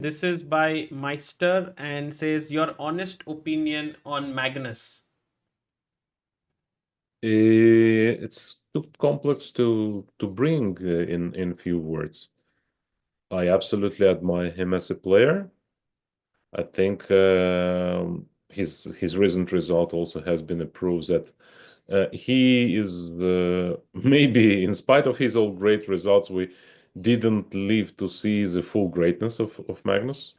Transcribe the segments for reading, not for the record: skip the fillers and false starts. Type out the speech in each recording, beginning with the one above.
This is by Meister and says your honest opinion on Magnus. It's too complex to bring in few words. I absolutely admire him as a player. I think his recent result also has been a proof that he is maybe in spite of his all great results, we didn't live to see the full greatness of Magnus.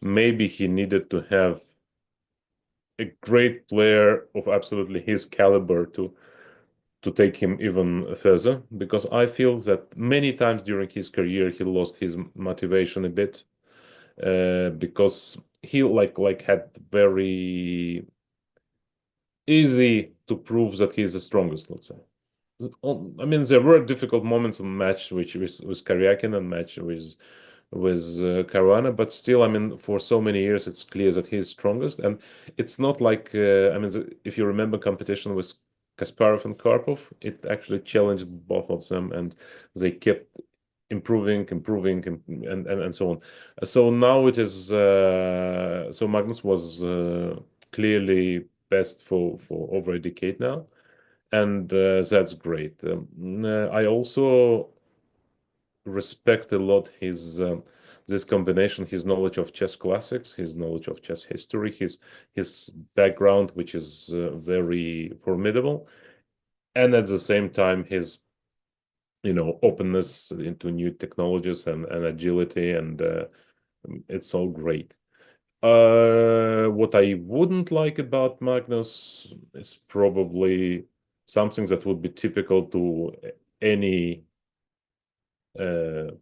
Maybe he needed to have a great player of absolutely his caliber to take him even further, because I feel that many times during his career he lost his motivation a bit because he had very easy to prove that he's the strongest, let's say. I mean, there were difficult moments in the match, which was Karyakin and match with Caruana, but still, I mean, for so many years, it's clear that he's strongest. And it's not like, I mean, if you remember competition with Kasparov and Karpov, it actually challenged both of them, and they kept improving, and so on. So now it is, so Magnus was clearly best for over a decade now, and that's great. I also respect a lot his this combination, his knowledge of chess classics, his knowledge of chess history, his background, which is very formidable, and at the same time his openness into new technologies and agility, and it's all great. What I wouldn't like about Magnus is probably something that would be typical to any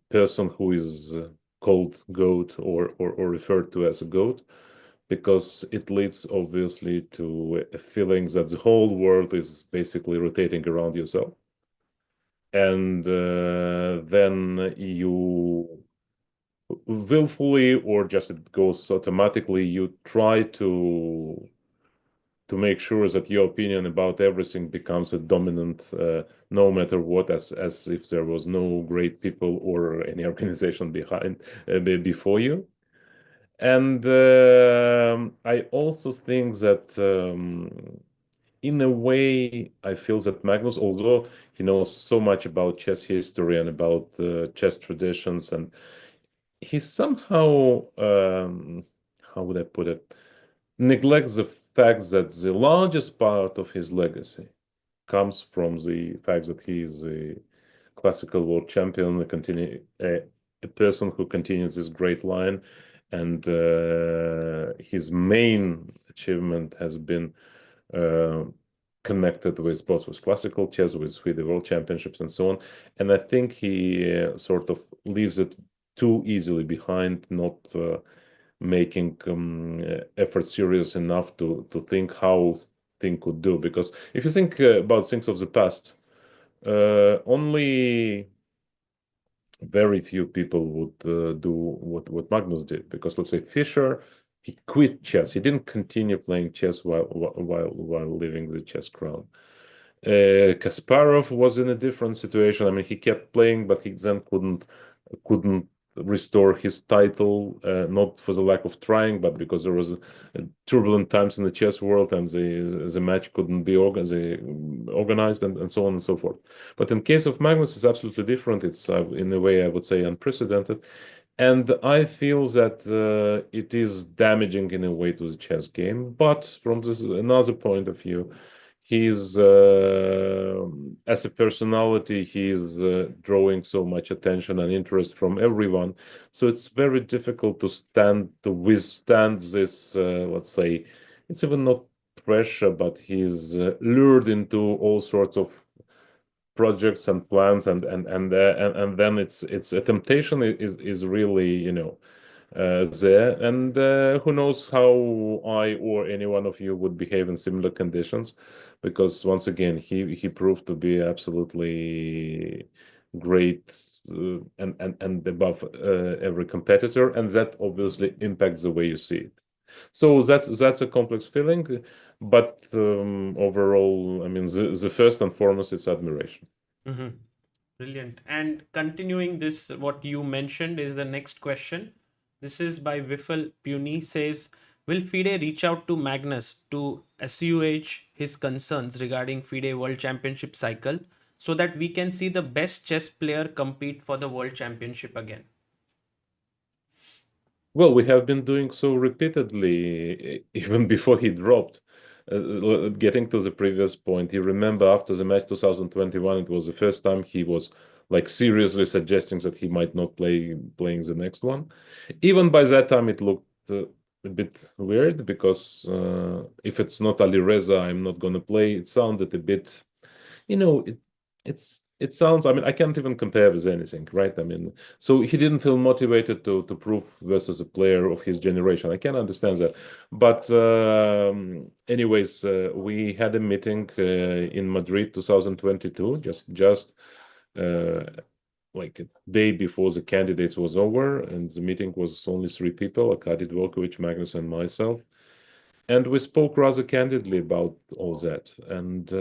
person who is called goat or referred to as a goat, because it leads obviously to a feeling that the whole world is basically rotating around yourself, and then you willfully, or just it goes automatically, you try to make sure that your opinion about everything becomes a dominant, no matter what, as if there was no great people or any organization behind before you. And I also think that in a way, I feel that Magnus, although he knows so much about chess history and about chess traditions, and he somehow, how would I put it, neglects the fact that the largest part of his legacy comes from the fact that he is a classical world champion, a person who continues this great line, and his main achievement has been uh, connected with both with classical chess, with FIDE World Championships, and so on. And I think he sort of leaves it too easily behind, not making effort serious enough to think how thing could do. Because if you think about things of the past, only very few people would do what Magnus did. Because let's say Fischer, he quit chess. He didn't continue playing chess while living the chess crown. Kasparov was in a different situation. I mean, he kept playing, but he then couldn't restore his title, not for the lack of trying, but because there was turbulent times in the chess world, and the match couldn't be organized, and so on and so forth. But in case of Magnus, it's absolutely different. It's in a way, I would say, unprecedented. And I feel that it is damaging in a way to the chess game. But from another point of view, he's as a personality, he's drawing so much attention and interest from everyone. So it's very difficult to withstand this, let's say, it's even not pressure, but he's lured into all sorts of projects and plans, and then it's a temptation is really there, and who knows how I or any one of you would behave in similar conditions, because once again he proved to be absolutely great, and above every competitor, and that obviously impacts the way you see it. So that's a complex feeling, but overall, I mean, the first and foremost, it's admiration. Brilliant. And continuing this, what you mentioned is the next question. This is by Wiffle Puni says, will FIDE reach out to Magnus to assuage his concerns regarding FIDE World Championship cycle so that we can see the best chess player compete for the World Championship again? Well, we have been doing so repeatedly, even before he dropped. Getting to the previous point, you remember after the match 2021, it was the first time he was like seriously suggesting that he might not playing the next one. Even by that time, it looked a bit weird because if it's not Ali Reza, I'm not going to play. It sounded a bit, you know, it sounds. I mean, I can't even compare with anything, right? I mean, so he didn't feel motivated to prove versus a player of his generation. I can understand that, but anyways, we had a meeting in Madrid, 2022, just uh, like a day before the candidates was over, and the meeting was only three people: Arkady Dvorkovich, Magnus, and myself. And we spoke rather candidly about all that. And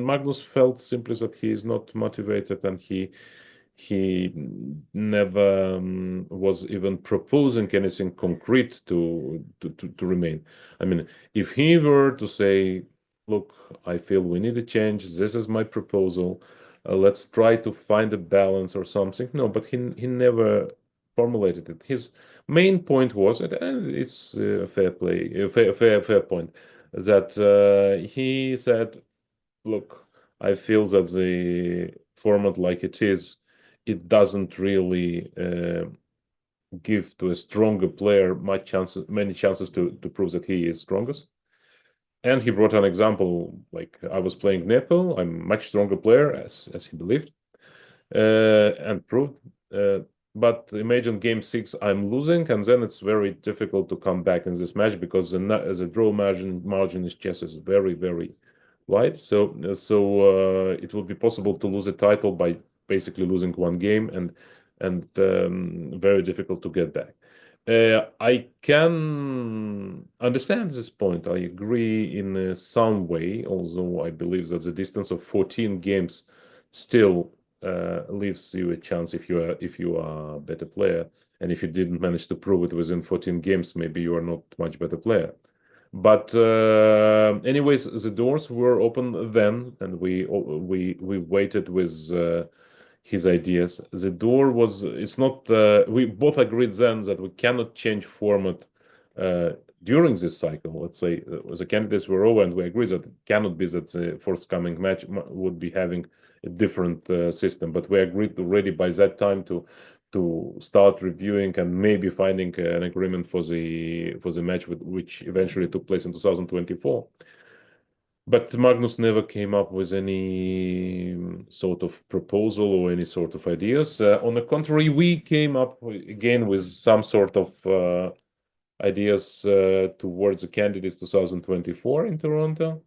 Magnus felt simply that he is not motivated, and he never was even proposing anything concrete to remain. I mean, if he were to say, "Look, I feel we need a change. This is my proposal. Let's try to find a balance or something." No, but he never formulated it. His main point was, and it's a fair play, a fair point, that he said, "Look, I feel that the format like it is, it doesn't really give to a stronger player many chances to prove that he is strongest." And he brought an example, like I was playing Nepo, I'm a much stronger player as he believed, and proved. But imagine game six, I'm losing, and then it's very difficult to come back in this match because the draw margin in chess is very wide. So it would be possible to lose a title by basically losing one game, and very difficult to get back. I can understand this point. I agree in some way, although I believe that the distance of 14 games still leaves you a chance if you are a better player, and if you didn't manage to prove it within 14 games, maybe you are not much better player. But anyways, the doors were open then, and we waited with his ideas. The door was. It's not. We both agreed then that we cannot change format uh, during this cycle. Let's say the candidates were over, and we agreed that it cannot be that the forthcoming match would be having a different system. But we agreed already by that time to start reviewing and maybe finding an agreement for the match which eventually took place in 2024. But Magnus never came up with any sort of proposal or any sort of ideas. On the contrary, we came up again with some sort of ideas towards the candidates 2024 in Toronto.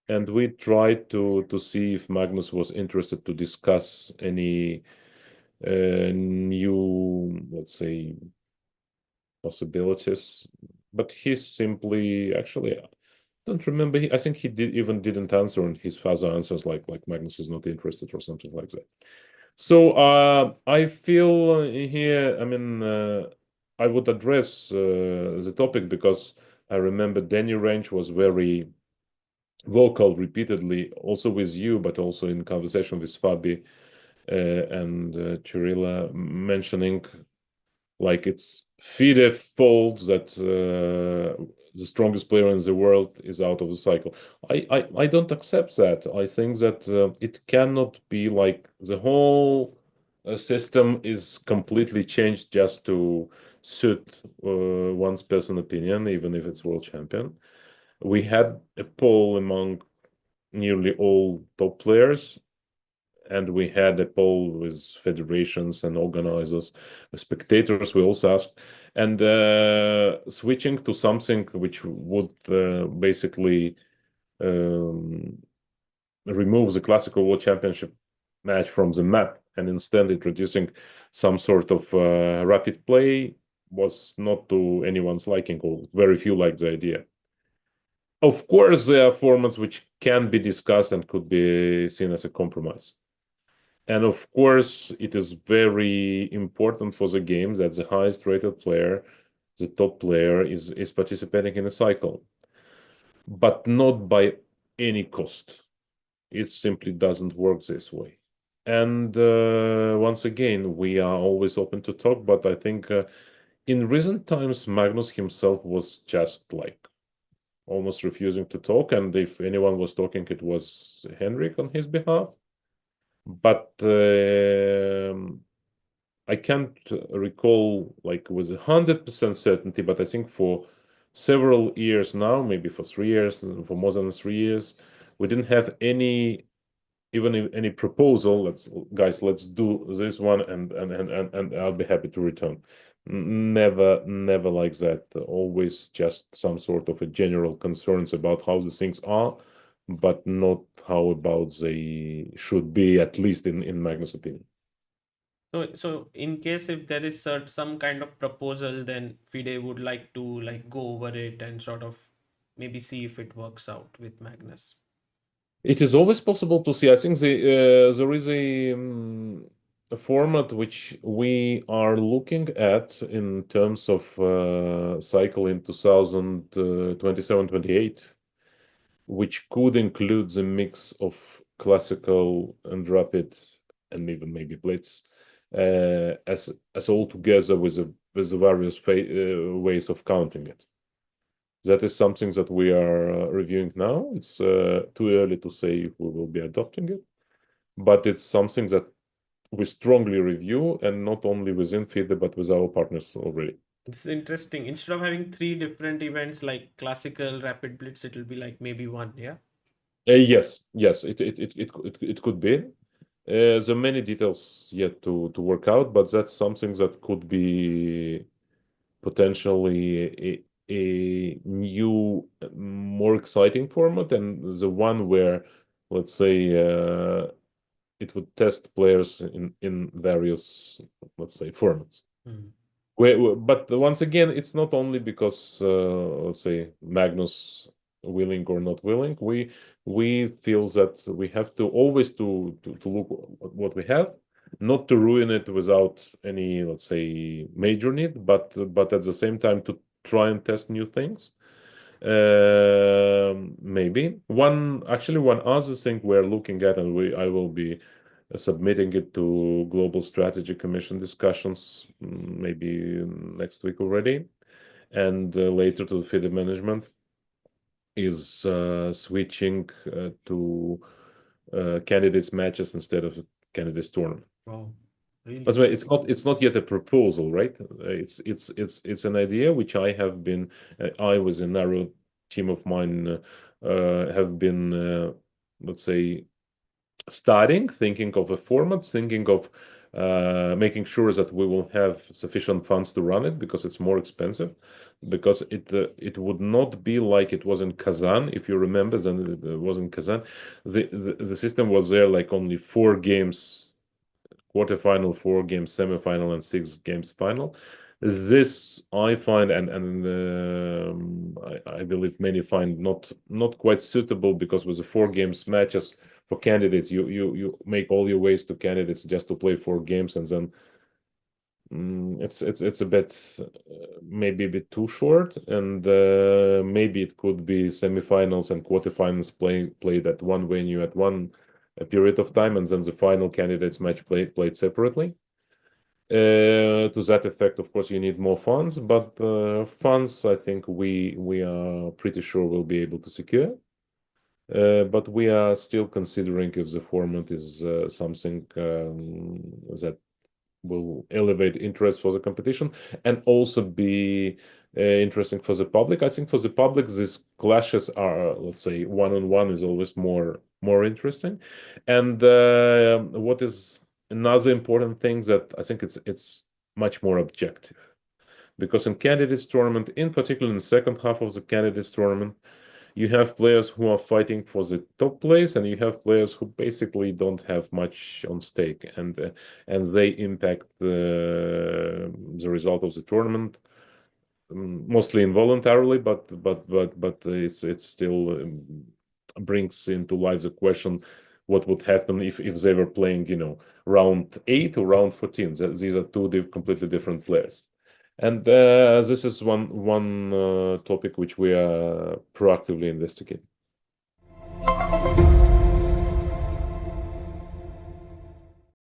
And we tried to see if Magnus was interested to discuss any new, let's say, possibilities. But he simply, actually, I don't remember. I think he didn't answer, and his father answers like Magnus is not interested or something like that. So I feel here. I mean, I would address the topic because I remember Danny Range was very vocal repeatedly, also with you, but also in conversation with Fabi and Chirila, mentioning like it's FIDE fault that the strongest player in the world is out of the cycle. I don't accept that. I think that it cannot be like the whole system is completely changed just to suit one's personal opinion, even if it's world champion. We had a poll among nearly all top players, and we had a poll with federations and organizers, spectators. We also asked, and switching to something which would basically um, remove the classical world championship match from the map and instead introducing some sort of rapid play was not to anyone's liking, or very few liked the idea. Of course, there are formats which can be discussed and could be seen as a compromise. And of course, it is very important for the game that the highest rated player, the top player, is participating in a cycle, but not by any cost. It simply doesn't work this way. And once again, we are always open to talk, but I think in recent times, Magnus himself was just like almost refusing to talk. And if anyone was talking, it was Henrik on his behalf. But I can't recall like with 100% certainty, but I think for several years now, maybe for 3 years, for more than 3 years, we didn't have any proposal. Let's do this one, and I'll be happy to return. Never like that. Always just some sort of a general concerns about how the things are, but not how about they should be, at least in Magnus' opinion. So in case if there is some kind of proposal, then FIDE would like to like go over it and sort of maybe see if it works out with Magnus. It is always possible to see. I think there is a format which we are looking at in terms of cycle in 2027-28, which could include the mix of classical and rapid and even maybe blitz as all together with the various ways of counting it. That is something that we are reviewing now. It's too early to say if we will be adopting it, but it's something that we strongly review, and not only within FIDE, but with our partners already. It's interesting. Instead of having three different events like classical, rapid blitz, it'll be like maybe one, yeah? Yes, it could be. There are many details yet to work out, but that's something that could be potentially a new, more exciting format, and the one where, let's say, it would test players in various, let's say, formats. Mm. But once again, it's not only because, let's say, Magnus willing or not willing. We feel that we have to always to look at what we have, not to ruin it without any, let's say, major need, but at the same time to try and test new things. Maybe one other thing we're looking at, and I will be submitting it to Global Strategy Commission discussions, maybe next week already, and later to FIDE management, is switching to candidates matches instead of candidates tournament. Wow. Really? By the way, it's not yet a proposal, right? It's an idea which I with a narrow team of mine have been, let's say, thinking of a format, thinking of making sure that we will have sufficient funds to run it, because it's more expensive, because it would not be like it was in Kazan. If you remember, then it was in Kazan. The system was there like only 4 games quarterfinal, 4 games semifinal, and 6 games final. This I find, I believe many find not quite suitable, because with the 4 games matches for candidates, you make all your ways to candidates just to play 4 games, and then it's a bit maybe a bit too short, and maybe it could be semifinals and quarterfinals played at one venue at one period of time, and then the final candidates match played separately. To that effect, of course, you need more funds, but funds, I think we are pretty sure we'll be able to secure. But we are still considering if the format is something that will elevate interest for the competition and also be interesting for the public. I think for the public, these clashes are, let's say, one-on-one is always more interesting. And what is another important thing, that I think it's much more objective, because in candidates tournament, in particular in the second half of the candidates tournament, you have players who are fighting for the top place, and you have players who basically don't have much on stake, and they impact the result of the tournament, mostly involuntarily, but it's still brings into life the question, what would happen if they were playing, round 8 or round 14. These are two completely different players. And this is one topic which we are proactively investigating.